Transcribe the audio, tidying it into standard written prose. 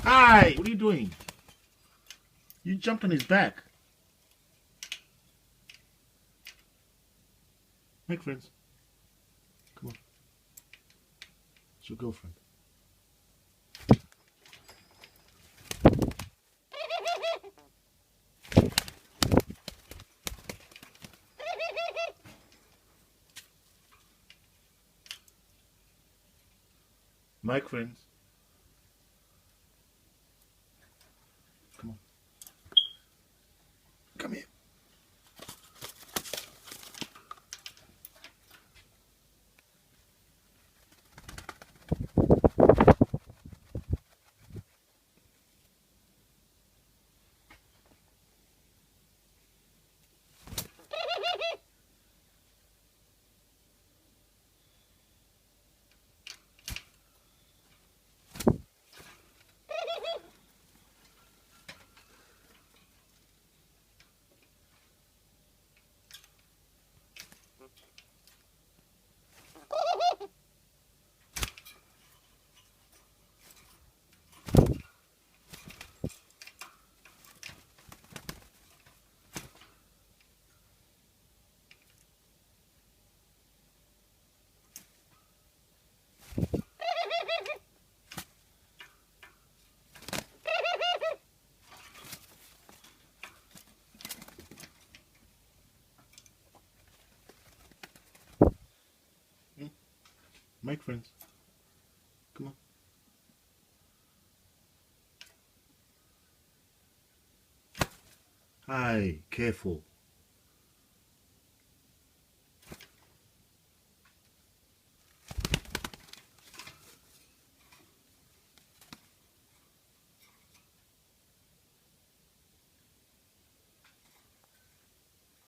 Hi, what are you doing? You jumped on his back. Make friends. Come on. It's your girlfriend. Make friends. Come on. Come here. Make friends. Come on. Hi, careful.